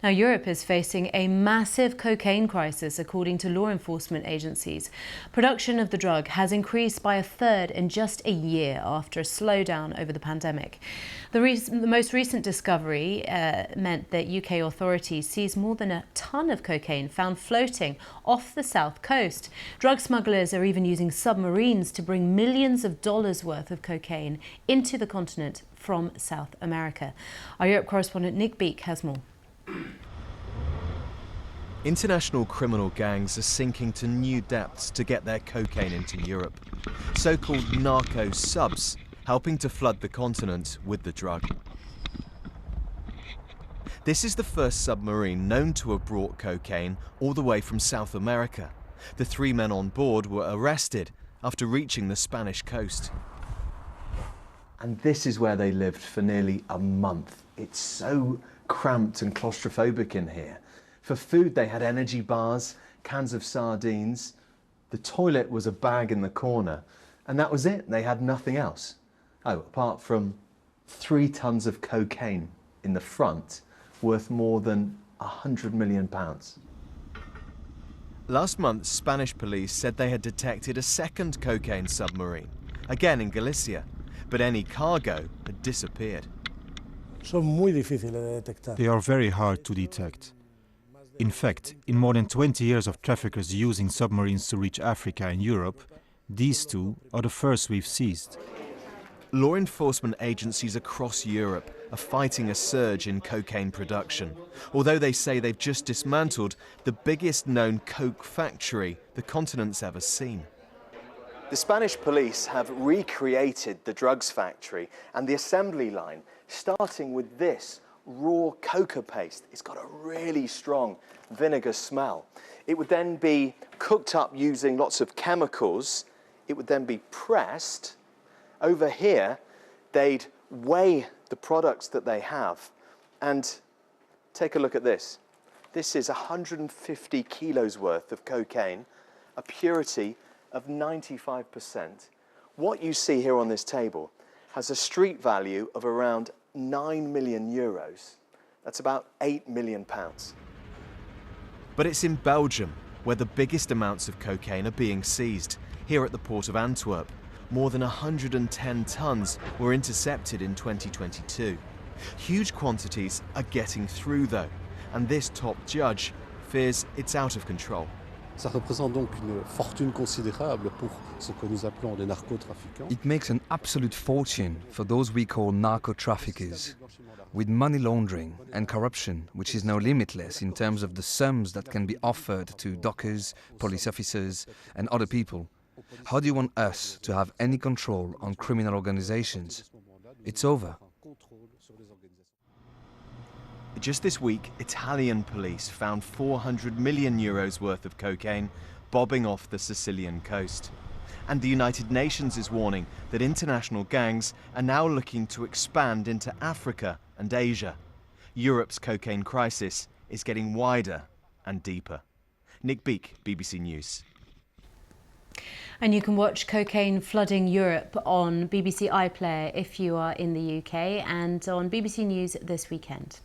Now, Europe is facing a massive cocaine crisis, according to law enforcement agencies. Production of the drug has increased by a third in just a year after a slowdown over the pandemic. The most recent discovery meant that UK authorities seized more than a ton of cocaine found floating off the south coast. Drug smugglers are even using submarines to bring millions of dollars worth of cocaine into the continent from South America. Our Europe correspondent Nick Beak has more. International criminal gangs are sinking to new depths to get their cocaine into Europe. So-called narco subs, helping to flood the continent with the drug. This is the first submarine known to have brought cocaine all the way from South America. The 3 men on board were arrested after reaching the Spanish coast. And this is where they lived for nearly a month. It's so cramped and claustrophobic in here. For food, they had energy bars, cans of sardines. The toilet was a bag in the corner, and that was it. They had nothing else. Oh, apart from 3 tons of cocaine in the front, worth more than £100 million. Last month, Spanish police said they had detected a second cocaine submarine, again in Galicia, but any cargo had disappeared. They are very hard to detect. In fact, in more than 20 years of traffickers using submarines to reach Africa and Europe, these 2 are the first we've seized. Law enforcement agencies across Europe are fighting a surge in cocaine production, although they say they've just dismantled the biggest known coke factory the continent's ever seen. The Spanish police have recreated the drugs factory and the assembly line, starting with this raw coca paste. It's got a really strong vinegar smell. It would then be cooked up using lots of chemicals. It would then be pressed. Over here, they'd weigh the products that they have. And take a look at this. This is 150 kilos worth of cocaine, a purity of 95%. What you see here on this table has a street value of around 9 million euros. That's about £8 million. But it's in Belgium where the biggest amounts of cocaine are being seized. Here at the port of Antwerp, more than 110 tons were intercepted in 2022. Huge quantities are getting through though, and this top judge fears it's out of control. Ça représente donc une fortune considérable pour ce que nous appelons les narcotrafiquants. It makes an absolute fortune for those we call narco-traffickers, with money laundering and corruption, which is now limitless in terms of the sums that can be offered to dockers, police officers, and other people. How do you want us to have any control on criminal organizations? It's over. Just this week, Italian police found 400 million euros worth of cocaine bobbing off the Sicilian coast. And the United Nations is warning that international gangs are now looking to expand into Africa and Asia. Europe's cocaine crisis is getting wider and deeper. Nick Beak, BBC News. And you can watch cocaine flooding Europe on BBC iPlayer if you are in the UK and on BBC News this weekend.